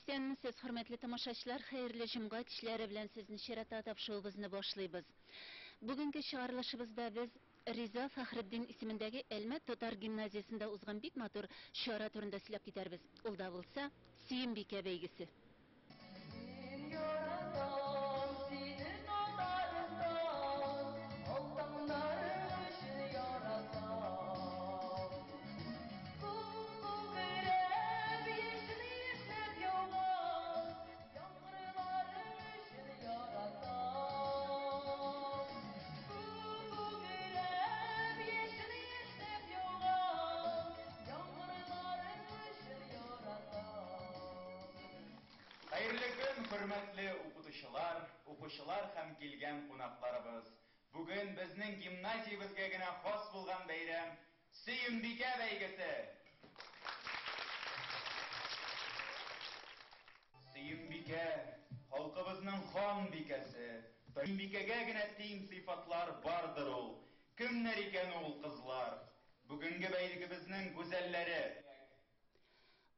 Исәнмесез, хөрмәтле тамашачылар, хәерле җомга кичләре белән сезне чирата тапшыруыбызны башлыйбыз. Бүгенге чыгарылышыбызда без Риза Фәхретдин исемендәге Әлмәт Татар гимназиясендә узган бик матур чара турында сөйләп китәрбез. Ул да булса, Сөембикә бәйгесе. Хәерле көн, хөрмәтле укучылар һәм килгән кунакларыбыз. Бүген безнең гимназиябезгә генә хас булган бәйрәм Сөембикә бәйгесе. Сөембикә халкыбызның хан бикәсе. Сөембикәгә генә тиң сыйфатлар бардыр ул. Кемнәр икән ул кызлар? Бүгенге бәйгебезнең гүзәлләре.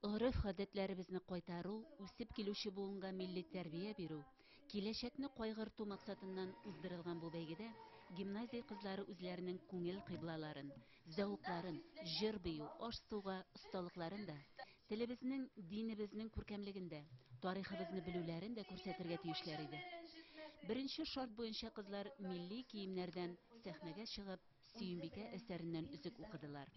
Гореф-гадәтләребезне кайтару, үсеп килүче буынга милли тәрбия бирү, киләчәкне кайгырту максатыннан уздырылган бу бәйгедә гимназия кызлары үзләренең күңел кыйблаларын, зәвыкларын, җыр бию, аш-суга осталыкларын да, телебезнең, динебезнең күркәмлеген дә, тарихыбызны белүләрен дә күрсәтергә тиешләр иде. Беренче шарт буенча кызлар милли киемнәрдән сәхнәгә чыгып, Сөембикә әсәреннән үзек укыдылар.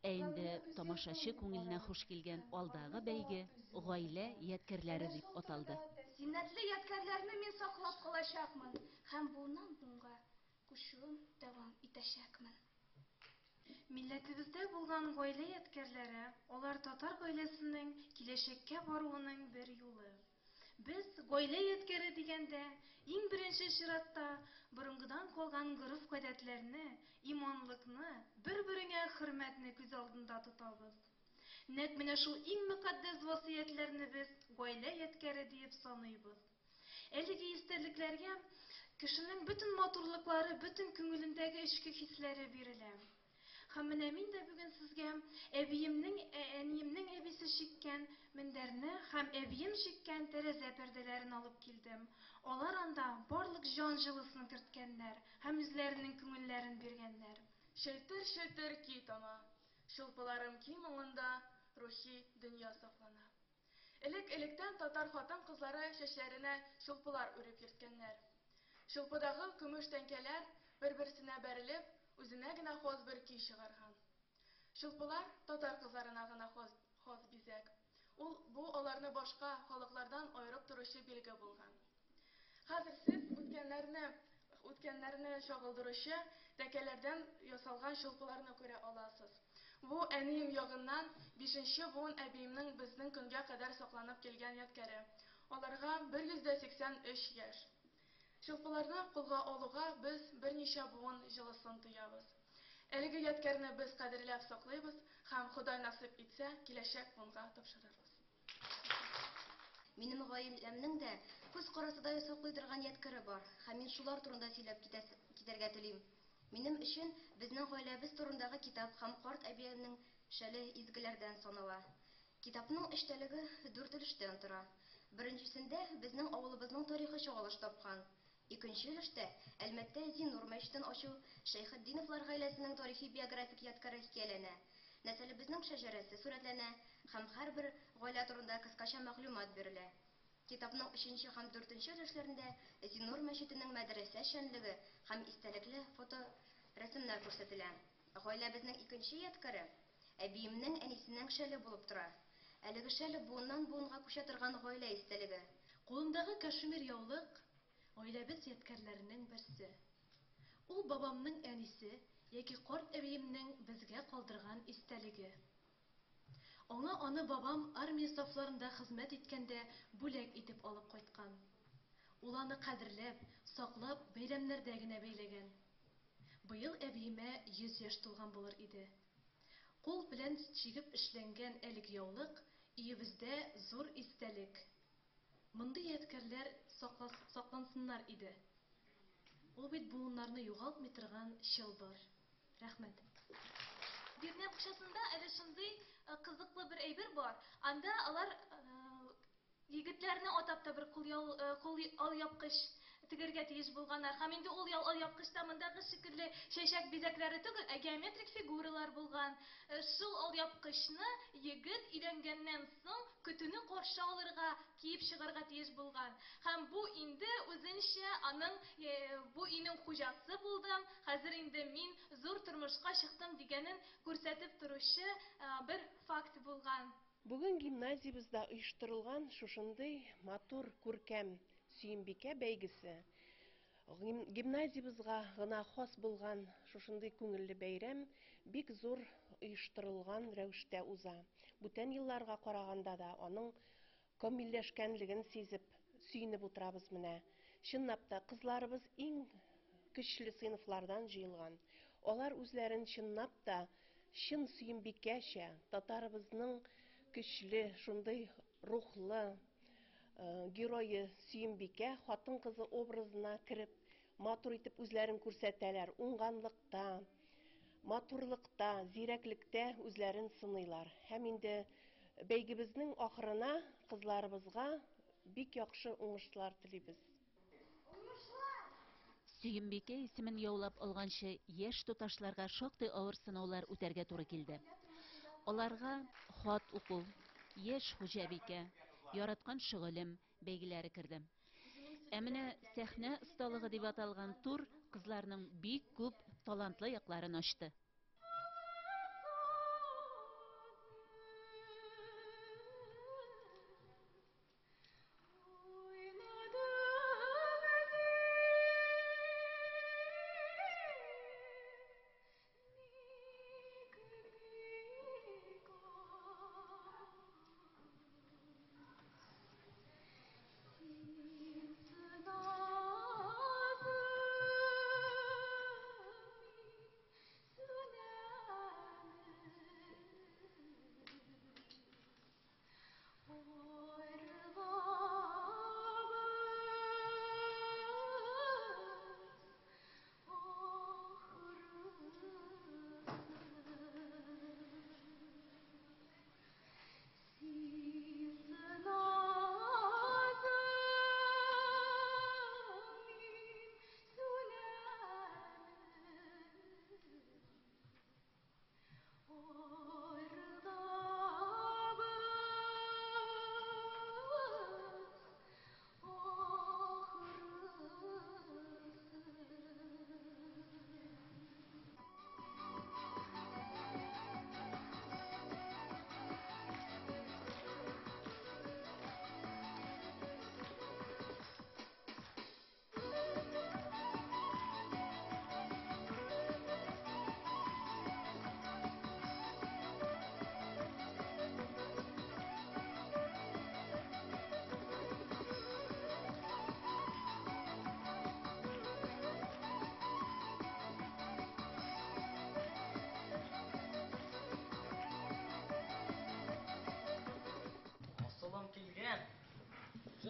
Инде тамашачы күңеленә хуш килгән алдагы бәйге гаилә ядкәрләре дип аталды. Зиннәтле ядкәрләрне мин саклап калачакмын һәм буыннан буынга күчүен дәвам итәчәкмен. Милләтебездә булган гаилә ядкәрләре, алар татар гаиләсенең киләчәккә баруының бер юлы. Без гаилә ядкәре дигәндә, иң беренче чиратта борынгыдан калган гореф-гадәтләрне, иманлыкны, бер-береңә хөрмәтне күз алдында тотабыз. Нәкъ менә шул иң мөкатдәс васыятләрне без гаилә ядкәре дип саныйбыз. Әлеге истәлекләргә кешенең бөтен матурлыклары, бөтен күңелендәге эчке хисләре бирелә. Һәм менә мин дә бүген сезгә әбиемнең, әниемнең әбисе чиккән мендәрне һәм әбием чиккән тәрәзә пәрдәләрен алып килдем. Алар анда барлык җан җылысын керткәннәр һәм үзләренең күңелләрен биргәннәр. Шелтер-шелтер ки тама, шылпыларым ки моңында рухи дөнья саклана. Элек-электән татар хатын-кызлары чәчләренә шылпылар үреп йөрткәннәр. Шылпыдагы көмеш тәңкәләр бер-берсенә бәрелеп, үзенә генә хас бер көй чыгарган. Шылпылар татар кызларына гына хас бизәк. Бу аларны башка халыклардан аерып торучы билге булган. Хәзер сез үткәннәрне чагылдыручы тәңкәләрдән ясалган шылпыларны күрә аласыз. Бу әнием ягыннан 5нче буын әбиемнең безнең көнгә кадәр сакланып килгән ядкәре. Аларга 183 яшь. Шылпыларны кулга алуга без берничә буын җылысын тоябыз. Әлеге ядкәрне без кадерләп саклыйбыз һәм Ходай насыйп итсә, киләчәк буынга тапшырырбыз. Минем гаиләмнең дә күз карасыда саклый торган ядкәре бар, һәм мин шулар турында сөйләп китәргә телим. Минем өчен безнең гаиләбез турындагы китап һәм карт әбиемнең шәле изгеләрдән санала. Китапның эчтәлеге 4 өлештән тора. Беренчесендә безнең авылыбызның тарихы чагылыш тапкан. Икенче өлештә Әлмәттә Зинур мәчетен ачу Шәйхетдиновлар гаиләсенең тарихи биографик ядкәре хикәяләнә. Нәселебезнең шәҗәрәсе сурәтләнә һәм һәрбер гаилә турында кыскача мәгълүмат бирелә. Китапның 3нче һәм 4нче өлешләрендә Зинур мәчетенең мәдрәсә шәнлеге һәм истәлекле фоторәсемнәр күрсәтелә. Гаиләбезнең икенче ядкәре әбиемнең әнисенең шәле булып тора. Әлеге шәле буыннан буынга күчә торган гаилә истәлеге. Кулымдагы кашмир яулык гаиләбез ядкәрләренең берсе. Ул бабамның әнисе яки карт әбиемнең безгә калдырган истәлеге. Аны бабам армия сафларында хезмәт иткәндә бүләк итеп алып кайткан. Ул аны кадерләп, саклап, бәйрәмнәрдә генә бәйләгән. Быел әбиемә 100 яшь тулган булыр иде. Кул белән чигеп эшләнгән әлеге яулык өебездә зур истәлек. Мондый ядкәрләр саклансыннар иде. Ул бит буыннарны югалтмый торган чылбыр. Рәхмәт. Бирнә бакчасында әле шундый кызыклы бер әйбер бар. Анда алар егетләрне атап та бер кул алъяпкыч тегергә тиеш булганнар. Һәм инде ул алъяпкычта мондагы шикелле чәчәк бизәкләре түгел, ә геометрик фигуралар булган. Шул алъяпкычны егет өйләнгәннән соң көтүне каршы алырга, киеп чыгарга тиеш булган. Һәм бу инде үзенчә аның бу өйнең хуҗасы булдым, хәзер инде мин зур тормышка чыктым дигәнен күрсәтеп торучы бер факт булган. Бүген гимназиябызда оештырылган шушындый матур күркәм Сөембикә бәйгесе. Гимназиябызга гына хас булган шушындый күңелле бәйрәм бик зур оештырылган рәвештә уза. Бүтән елларга караганда да аның камилләшкәнлеген сизеп, сөенеп утырабыз менә. Чынлап та кызларыбыз иң көчле сыйныфлардан җыелган. Алар үзләрен чынлап та чын Сөембикәчә, татарыбызның көчле, шундый рухлы герое Сөембикә хатын-кызы образына кереп, матур итеп үзләрен күрсәтәләр. Уңганлыкта, матурлыкта, зирәклектә үзләрен сыныйлар. Һәм инде бәйгебезнең ахырына кызларыбызга бик яхшы уңышлар телибез. Сөембикә исемен яулап алганчы яшь туташларга шактый авыр сынаулар үтәргә туры килде. Аларга хат уку, яшь хуҗабикә, яраткан шөгылем бәйгеләре керде. Ә менә сәхнә осталыгы дип аталган тур кызларның бик күп талантлы якларын ачты.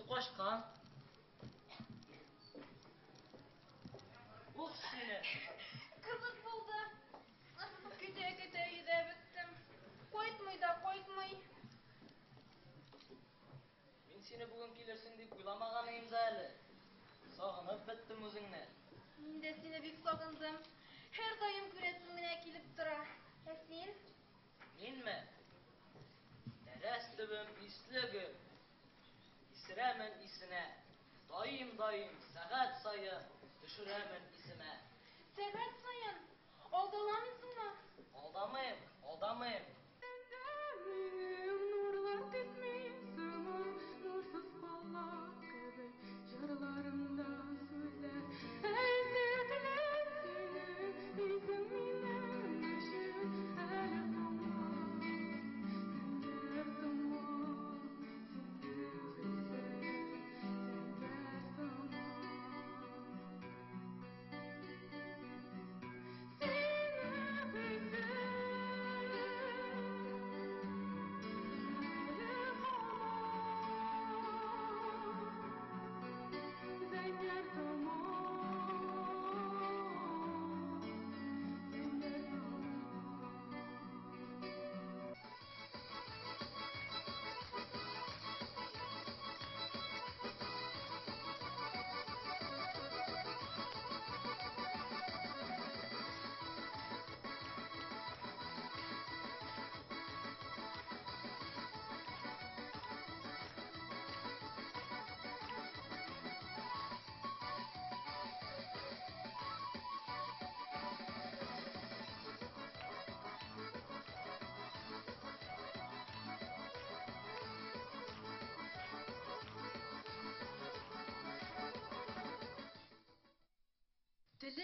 Кашкан. Ух сине. Кызык булды. Көтә йөдә беттем. Кайтмый да кайтмый. Мин сине бүген килерсең дип уйламаган идем әле. Сагынып беттем үзеңне. Мин дә сине бик сагындым. Һәр даим күрәсем генә килеп тора. Ә син? Минме? Тәрәс төбем ислегем. Исерәмен исенә. Даим, сәгать саен төшерәмен исемә. Сәгать саен алдаламысыңмы? Алдамыйм. Нурлар төсмим, сымым, нурсыз каллар кебек, җырларымда сүзләр әйтерләр синең, исең минем өчен әле тыңлар, сәнгать тыңлар, сине хисап, сәнгать тыңлар.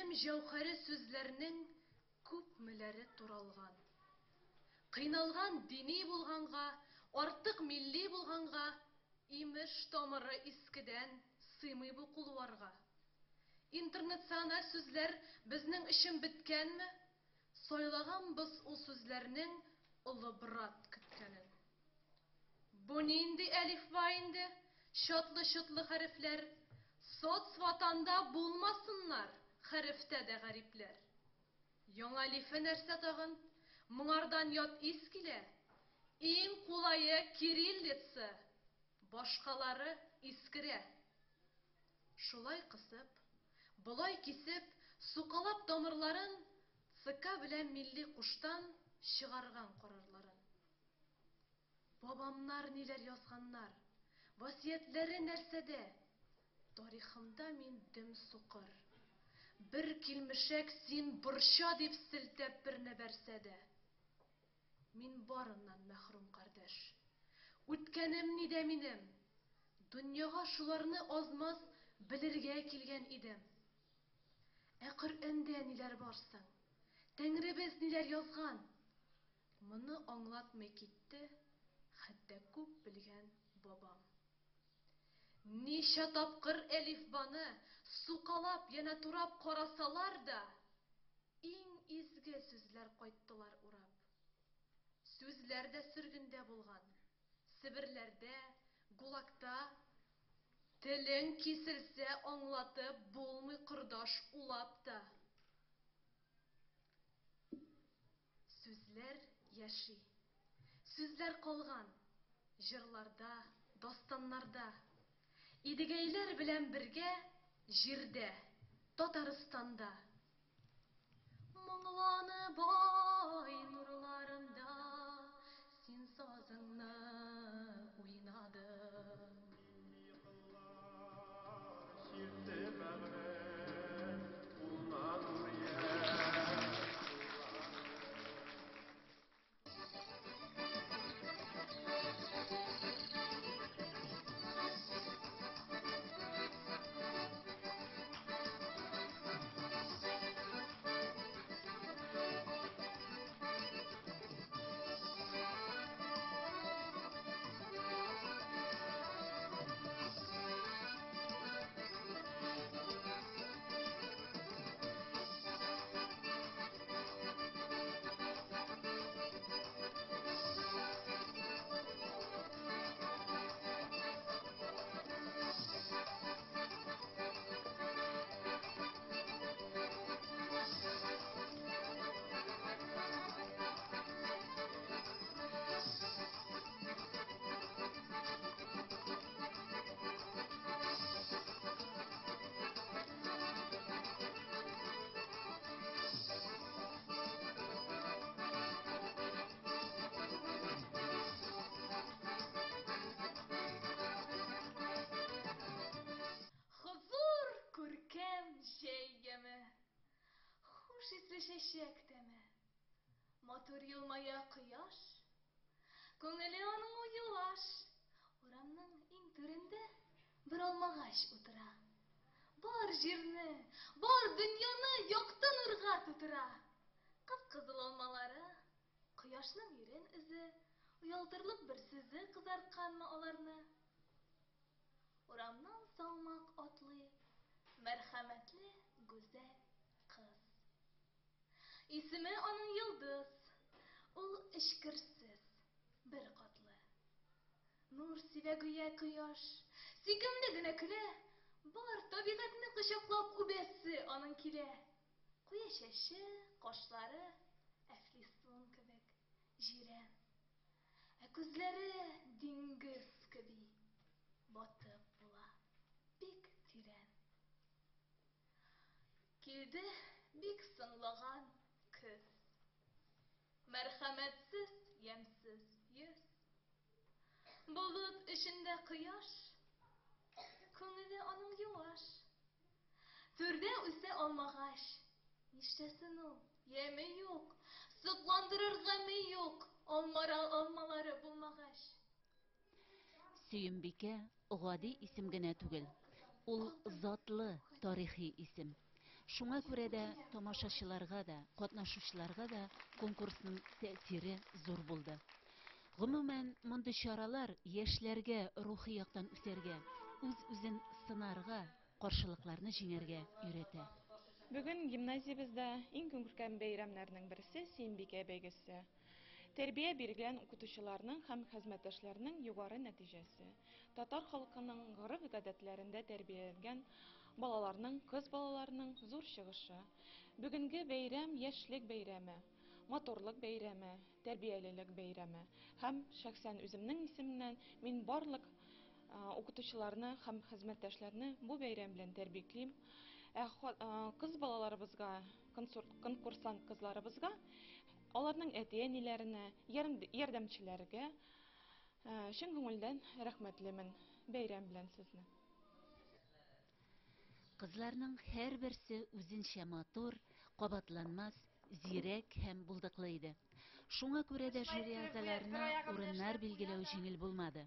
Гыйлем җәүһәре сүзләрнең күпмеләре туралган. Кыйналган дини булганга, артык милли булганга, имеш тамыры искедән сыймый бу кулварга. Интернациональ сүзләр безнең өчен беткәнме? Сайлаганбыз ул сүзләрнең олы брат көткәнен. Бу нинди әлифба инде? Чатлы-чутлы хәрефләр. Соцватанда булмасыннар, хәрефтә дә гарипләр. Яңа әлифе нәрсә тагын? Моңардан ят ис килә. Иң кулайы кириллица. Башкалары искерә. Шулай кысып, болай кисеп, сукалап тамырларын, цыка белән милли куштан чыгарган карарларын. Бабамнар ниләр язганнар, васиятләре нәрсәдә? Тарихымда мин дем сукыр. Бер килмешәк син борча дип селтәп берне бәрсәдә. Мин барыннан мәхрүм кардәш. Үткәнем нидә минем? Дөньяга шуларны азмас белергә килгән идем. Коръәндә ниләр барсың? Тәңребез ниләр язган? Моны аңлатмый китте, хәтта күп белгән бабам. Ничә тапкыр әлифбаны сукалап, яна турап карасалар да, иң изге сүзләр кайттылар урап. Сүзләр дә сөргендә булган. Себерләрдә, гулагта, телең киселсә аңлатып булмый кордаш улап та. Сүзләр яши. Сүзләр калган. Җырларда, дастаннарда. Идегәйләр белән бергә җирдә, Татарстанда. Моңланы бай нурларында, син сазыңны уйнадың. Чәчәк тәме, матур елмая кояш, күңеле аның уелаш. Урамның иң түрендә бер алмагач утыра. Бар җирне, бар дөньяны якты нурга тутыра. Кып-кызыл алмалары, кояшның йөрен эзе, уялтырлык бер сүзе кызартканмы аларны. Урамның салмак атлый, мәрхәмәтле, гүзәл кыз. Исеме аның Йылдыз, ул эчкерсез, бер катлы. Нур сибә гүя кояш, сөйкемле генә көлә, бар табигатьне кочаклап үбәсе аның килә. Куя чәче, кашлары, әфлисун кебек җирән. Күзләре диңгез кеби батып була, бик тирән. Килде бик соңлаган көз, мәрхәмәтсез, ямьсез йөз. Болыт эчендә кояш, күңеле аның юаш. Түрдә үсә алмагач, ништәсен ул, яме юк, сокландырыр гаме юк, алмалары булмагач. Сөембикә гади исем генә түгел, ул затлы тарихи исем. Шуңа күрә дә тамашачыларга да, катнашучыларга да конкурсның тәэсире зур булды. Гомумән, мондый чаралар яшьләргә рухи яктан үсәргә, үз-үзен сынарга, каршылыкларны җиңәргә өйрәтә. Бүген гимназиябездә иң күркәм бәйрәмнәрнең берсе Сөембикә бәйгесе. Тәрбия биргән укытучыларның һәм хезмәттәшләрнең югары нәтиҗәсе. Татар халкының гореф-гадәтләрендә тәрбияләнгән балаларның, кыз балаларының зур чыгышы. Бүгенге бәйрәм яшьлек бәйрәме, моторлык бәйрәме, тәрбиялелек бәйрәме. Һәм шәхсән үземнең исемнән мин барлык укытучыларны һәм хезмәттәшләрне бу бәйрәм белән тәбриклим. Кыз балаларыбызга, конкурсант кызларыбызга, аларның әти-әниләренә, ярдәмчеләргә чын күңелдән рәхмәтлемен бәйрәм белән сезне. Кызларның һәрберсе үзенчә матур, кабатланмас, зирәк һәм булдыклы иде. Шуңа күрә дә жюри әгъзаларына урыннар билгеләү җиңел булмады.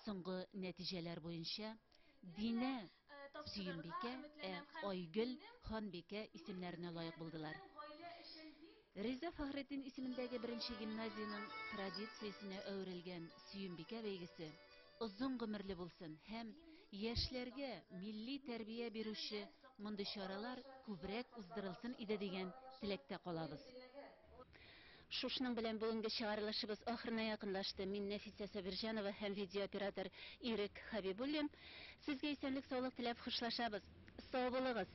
Соңгы нәтиҗәләр буенча Динә, Сөембикә, Айгөл, Ханбикә исемнәренә лаек булдылар. Риза Фахретдин исемендәге беренче гимназияның традициясенә әверелгән Сөембикә бәйгесе озын гомерле булсын һәм яшьләргә милли тәрбия бирүче мондый чаралар күбрәк уздырылсын иде дигән теләктә калабыз. Шушның белән бүгенге чыгарылышыбыз ахырына якынлашты. Мин Нәфисә Сабирҗанова һәм видеооператор Ирек Хабибуллин. Сезгә исәнлек, саулык теләп хушлашабыз. Сау булыгыз.